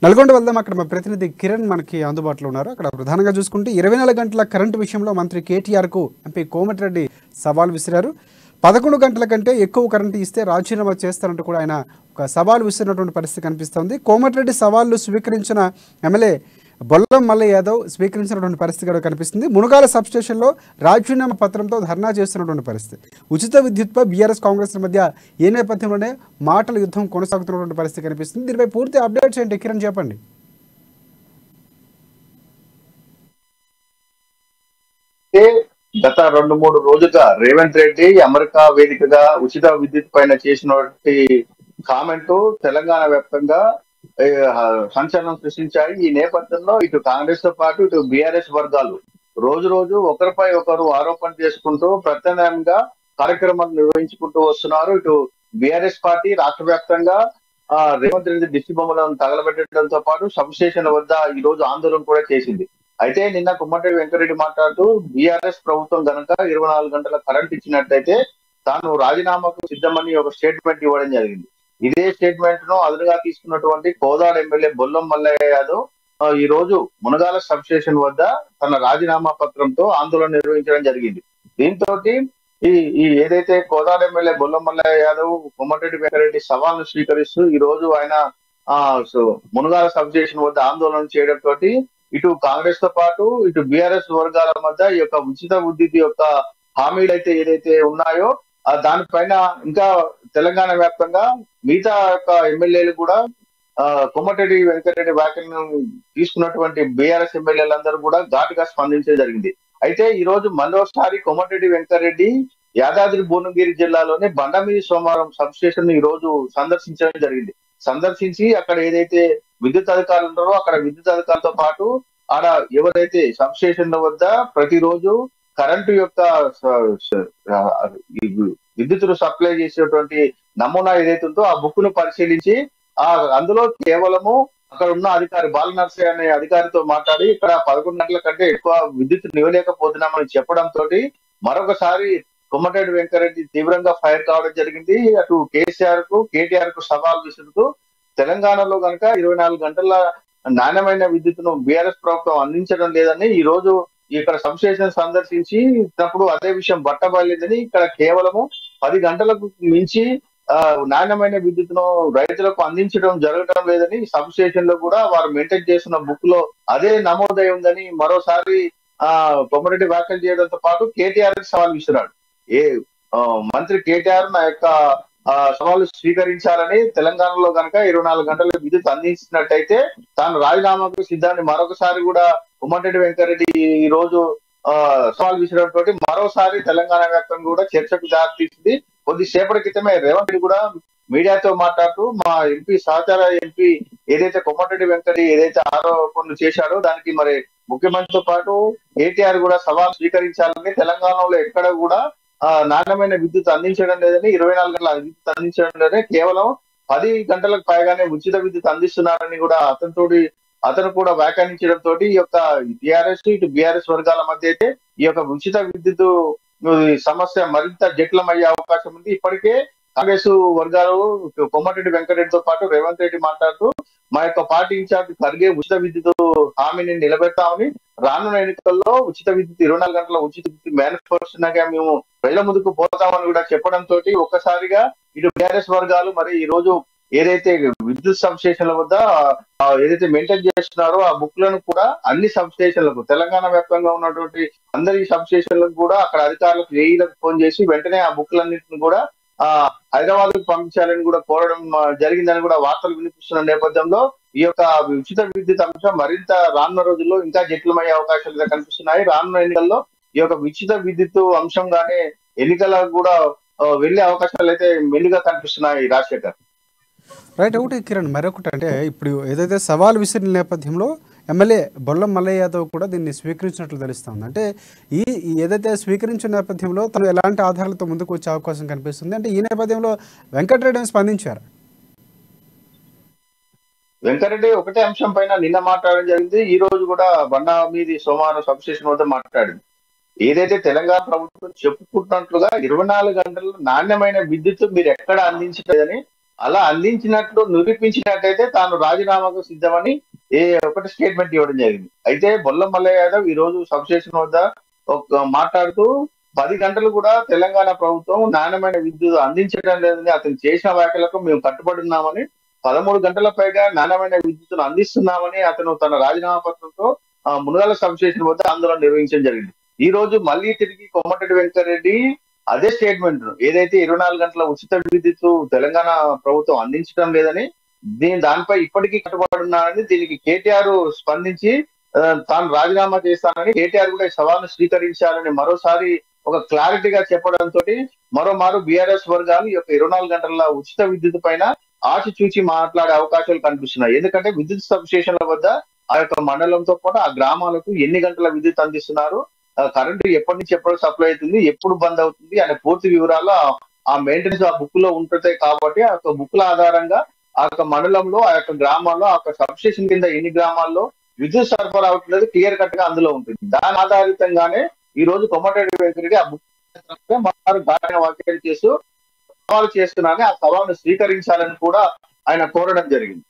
నల్గొండ వెళ్దాం. అక్కడ మా ప్రతినిధి కిరణ్ మనకి అందుబాటులో ఉన్నారు. అక్కడ ప్రధానంగా చూసుకుంటే 24 గంటల కరెంటు విషయంలో మంత్రి కేటీఆర్కు ఎంపీ కోమటిరెడ్డి సవాల్ విసిరారు. 11 గంటల కంటే ఎక్కువ కరెంటు ఇస్తే రాజీనామా చేస్తారంటూ కూడా ఆయన ఒక సవాల్ విసిరినటువంటి పరిస్థితి కనిపిస్తోంది. కోమటిరెడ్డి సవాళ్లు స్వీకరించిన ఎమ్మెల్యే బొల్లం మల్లయ్య యాదవ్ స్వీకరించినటువంటి పరిస్థితి కూడా కనిపిస్తుంది. మునగాల సబ్స్టేషన్లో రాజీనామా పత్రంతో ధర్నా చేస్తున్నటువంటి పరిస్థితి. ఉచిత విద్యుత్పై బీఆర్ఎస్ కాంగ్రెస్ మధ్య ఈ నేపథ్యంలోనే మాటల యుద్ధం కొనసాగుతున్నటువంటి పరిస్థితి కనిపిస్తుంది. దీనిపై పూర్తి అప్డేట్స్ ఏంటి కిరణ్ చెప్పండి. గత 2-3 రోజులుగా రేవంత్ రెడ్డి అమెరికా వేదికగా ఉచిత విద్యుత్ పైన చేసినటువంటి కామెంట్ తెలంగాణ వ్యాప్తంగా సంచలనం సృష్టించాయి. ఈ నేపథ్యంలో ఇటు కాంగ్రెస్ తో పాటు ఇటు బీఆర్ఎస్ వర్గాలు రోజు రోజు ఒకరిపై ఒకరు ఆరోపణ చేసుకుంటూ ప్రత్యామ్నాయంగా కార్యక్రమాలు నిర్వహించుకుంటూ వస్తున్నారు. ఇటు బీఆర్ఎస్ పార్టీ రాష్ట్ర వ్యాప్తంగా రేవంత్ రెడ్డి దిష్టి బొమ్మలను తగలబెట్టడంతో పాటు సబ్ స్టేషన్ల వద్ద ఈ రోజు ఆందోళన కూడా చేసింది. అయితే నిన్న కోమటిరెడ్డి వెంకటరెడ్డి మాట్లాడుతూ బీఆర్ఎస్ ప్రభుత్వం గనక 24 గంటల కరెంట్ ఇచ్చినట్టయితే తాను రాజీనామాకు సిద్ధమని ఒక స్టేట్మెంట్ ఇవ్వడం జరిగింది. ఇదే స్టేట్మెంట్ ను అదునుగా తీసుకున్నటువంటి కోదాడ ఎమ్మెల్యే బొల్లం మల్లయ్య యాదవ్ ఈ రోజు మునగాల సబ్ స్టేషన్ వద్ద తన రాజీనామా పత్రంతో ఆందోళన నిర్వహించడం జరిగింది. దీంతో ఈ ఏదైతే కోదాడ ఎమ్మెల్యే బొల్లం మల్లయ్య యాదవ్ కోమటిరెడ్డి వెంకటరెడ్డి సవాల్ను స్వీకరిస్తూ ఈ రోజు ఆయన మునగాల సబ్ స్టేషన్ వద్ద ఆందోళన చేయడంతో ఇటు కాంగ్రెస్ తో పాటు ఇటు బీఆర్ఎస్ వర్గాల మధ్య ఈ యొక్క ఉచిత విద్యుత్ యొక్క హామీలు అయితే ఏదైతే ఉన్నాయో దానిపైన ఇంకా తెలంగాణ వ్యాప్తంగా మిగతా యొక్క ఎమ్మెల్యేలు కూడా కోమటిరెడ్డి వెంకటరెడ్డి వ్యాఖ్యలను తీసుకున్నటువంటి బీఆర్ఎస్ ఎమ్మెల్యేలందరూ కూడా ఘాటుగా స్పందించడం జరిగింది. అయితే ఈ రోజు మరోసారి కోమటిరెడ్డి వెంకటరెడ్డి యాదాద్రి భువనగిరి జిల్లాలోని బండమీది సోమవారం సబ్ స్టేషన్ ఈ రోజు సందర్శించడం జరిగింది. సందర్శించి అక్కడ ఏదైతే విద్యుత్ అధికారులు ఉన్నారో అక్కడ విద్యుత్ అధికారులతో పాటు ఆడ ఎవరైతే సబ్ స్టేషన్ల వద్ద ప్రతిరోజు కరెంటు యొక్క విద్యుత్తును సప్లై చేసేటువంటి నమూనా ఏదైతే ఉందో ఆ బుక్ ను పరిశీలించి అందులో కేవలము అక్కడ ఉన్న అధికారి బాలనర్సే అనే అధికారితో మాట్లాడి ఇక్కడ 11 గంటల కంటే ఎక్కువ విద్యుత్ నివ్వలేకపోతున్నామని చెప్పడంతో మరొకసారి కోమటిరెడ్డి వెంకటరెడ్డి తీవ్రంగా ఫైర్ కావడం జరిగింది. అటు కేటీఆర్ కు సవాల్ విసురుతూ తెలంగాణలో కనుక 24 గంటల నాణ్యమైన విద్యుత్తును బీఆర్ఎస్ ప్రభుత్వం అందించడం లేదని ఈ రోజు ఇక్కడ సబ్ స్టేషన్ సందర్శించినప్పుడు అదే విషయం బట్టబయలేదని ఇక్కడ కేవలము 10 గంటలకు మించి నాణ్యమైన విద్యుత్తును రైతులకు అందించడం జరగడం లేదని సబ్ స్టేషన్ లో కూడా వారు మెయింటైన్ చేస్తున్న బుక్ లో అదే నమోదై ఉందని మరోసారి కోమటిరెడ్డి వ్యాఖ్యలు చేయడంతో పాటు కేటీఆర్ సవాల్ విసిరాడు. మంత్రి కేటీఆర్ నా యొక్క సవాలు స్వీకరించాలని తెలంగాణలో కనుక 24 గంటల విద్యుత్ అందించినట్టయితే తాను రాజీనామాకు సిద్ధాన్ని మరొకసారి కూడా కోమటిరెడ్డి వెంకటరెడ్డి ఈ రోజు సవాల్ విసిరడంతో మరోసారి తెలంగాణ వ్యాప్తంగా కూడా చర్చకు దారితీసింది. కొద్దిసేపటి క్రితమే రేవంత్ రెడ్డి కూడా మీడియాతో మాట్లాడుతూ మా ఎంపీ సహచార ఎంపీ ఏదైతే కోమటిరెడ్డి వెంకటరెడ్డి ఏదైతే ఆరోపణలు చేశాడో దానికి మరి ముఖ్యమంత్రితో పాటు కేటీఆర్ కూడా సవాల్ స్వీకరించాలని తెలంగాణలో ఎక్కడ కూడా నాణ్యమైన విద్యుత్ అందించడం లేదని 24 గంటల విద్యుత్ అందించడం లేదని కేవలం 10 గంటలకు పైగానే ఉచిత విద్యుత్ అందిస్తున్నారని కూడా అతను కూడా వ్యాఖ్యానించడంతో ఈ యొక్క టీఆర్ఎస్ ఇటు బీఆర్ఎస్ వర్గాల మధ్య అయితే ఈ యొక్క ఉచిత విద్యుత్ సమస్య మరింత జటిలమయ్యే అవకాశం ఉంది. ఇప్పటికే కాంగ్రెస్ వర్గాలు కోమటిరెడ్డి వెంకటరెడ్డితో పాటు రేవంత్ రెడ్డి మాట్లాడుతూ మా యొక్క పార్టీ ఇన్ఛార్జ్ ఖర్గే ఉచిత విద్యుత్ హామీని నిలబెడతామని రానున్న ఎన్నికల్లో ఉచిత విద్యుత్ 24 గంటల ఉచిత విద్యుత్ మేనిఫెస్టోగా మేము ప్రజల ముందుకు పోతామని కూడా చెప్పడంతో ఒక్కసారిగా ఇటు బీఆర్ఎస్ వర్గాలు మరి ఈ రోజు ఏదైతే విద్యుత్ సబ్ స్టేషన్ల వద్ద ఏదైతే మెయింటైన్ చేస్తున్నారో ఆ బుక్లను కూడా అన్ని సబ్ స్టేషన్లకు తెలంగాణ వ్యాప్తంగా ఉన్నటువంటి అందరి సబ్ స్టేషన్లకు కూడా అక్కడ అధికారులకు ఏఈలకు ఫోన్ చేసి వెంటనే ఆ బుక్లన్నింటిని కూడా హైదరాబాద్ కు పంపించాలని కూడా కోరడం జరిగిందని కూడా వార్తలు వినిపిస్తున్న నేపథ్యంలో ఈ యొక్క ఉచిత విద్యుత్ అంశం మరింత రానున్న రోజుల్లో ఇంకా జటిలమయ్యే అవకాశాలు కనిపిస్తున్నాయి. రానున్న ఎన్నికల్లో ఈ యొక్క ఉచిత విద్యుత్ అంశంగానే ఎన్నికలకు కూడా వెళ్లే అవకాశాలు అయితే మెండుగా కనిపిస్తున్నాయి. రాజశేఖర్ రైట్. ఒకటి కిరణ్, మరొకటి అంటే ఇప్పుడు ఏదైతే సవాల్ విసిరిన నేపథ్యంలో ఎమ్మెల్యే బొల్లం మల్లయ్య యాదవ్ కూడా దీన్ని స్వీకరించినట్లు తెలుస్తుంది. అంటే ఈ ఏదైతే స్వీకరించిన నేపథ్యంలో తను ఎలాంటి ఆధారాలతో ముందుకు వచ్చే అవకాశం కనిపిస్తుంది? అంటే ఈ నేపథ్యంలో వెంకటరెడ్డి స్పందించారు. వెంకటరెడ్డి ఒకటే అంశం పైన నిన్న మాట్లాడడం జరిగింది. ఈ రోజు కూడా బండమీది సోమవారం సబ్ స్టేషన్ వద్ద మాట్లాడింది. ఏదైతే తెలంగాణ ప్రభుత్వం చెప్పుకుంటున్నట్లుగా 24 గంటల్లో నాణ్యమైన విద్యుత్ మీరు ఎక్కడ అందించలేదని అలా అందించినట్లు నిరూపించినట్టయితే తాను రాజీనామాకు సిద్ధమని ఒకటి స్టేట్మెంట్ ఇవ్వడం జరిగింది. అయితే బొల్ల మల్లయ్య యాదవ్ ఈ రోజు సబ్స్టేషన్ వద్ద మాట్లాడుతూ 10 గంటలు కూడా తెలంగాణ ప్రభుత్వం నాణ్యమైన విద్యుత్ అందించడం లేదని అతను చేసిన వ్యాఖ్యలకు మేము కట్టుబడి ఉన్నామని, 13 గంటల పైగా నాణ్యమైన విద్యుత్తును అందిస్తున్నామని అతను తన రాజీనామా పత్రంతో మునగాల సబ్స్టేషన్ వద్ద ఆందోళన నిర్వహించడం జరిగింది. ఈ రోజు మళ్ళీ తిరిగి కోమటిరెడ్డి వెంకటరెడ్డి అదే స్టేట్మెంట్ ఏదైతే 24 గంటల ఉచిత విద్యుత్ తెలంగాణ ప్రభుత్వం అందించడం లేదని, దానిపై ఇప్పటికీ కట్టుబడి ఉన్నానని, దీనికి కేటీఆర్ స్పందించి తాను రాజీనామా చేస్తానని, కేటీఆర్ కూడా ఈ సవాల్ను స్వీకరించాలని మరోసారి ఒక క్లారిటీగా చెప్పడంతో మరోమారు బీఆర్ఎస్ వర్గాలు ఈ యొక్క 24 గంటల ఉచిత విద్యుత్ పైన ఆచి చూచి మాట్లాడే అవకాశాలు కనిపిస్తున్నాయి. ఎందుకంటే విద్యుత్ సబ్ స్టేషన్ల వద్ద ఆ యొక్క మండలంతో పాటు ఆ గ్రామాలకు ఎన్ని గంటల విద్యుత్ అందిస్తున్నారు, కరెంటు ఎప్పటి నుంచి ఎప్పుడు సప్లై అవుతుంది, ఎప్పుడు బంద్ అవుతుంది అనే పూర్తి వివరాలు ఆ మెయింటెనెన్స్ ఆ బుక్ లో ఉంటుంటాయి. కాబట్టి ఆ యొక్క బుక్ల ఆధారంగా ఆ యొక్క మండలంలో, ఆ యొక్క గ్రామాల్లో, ఆ యొక్క సబ్ స్టేషన్ కింద ఎన్ని గ్రామాల్లో విద్యుత్ సరఫరా అవుతున్నది క్లియర్ కట్ గా అందులో ఉంటుంది. దాని ఆధారితంగానే ఈ రోజు కోమటిరెడ్డి వెంకటరెడ్డి ఆ బుక్ ఘాటైన వ్యాఖ్యలు చేస్తూ సవాలు చేస్తున్నారని, ఆ సవాల్ను స్వీకరించాలని కూడా ఆయన కోరడం జరిగింది.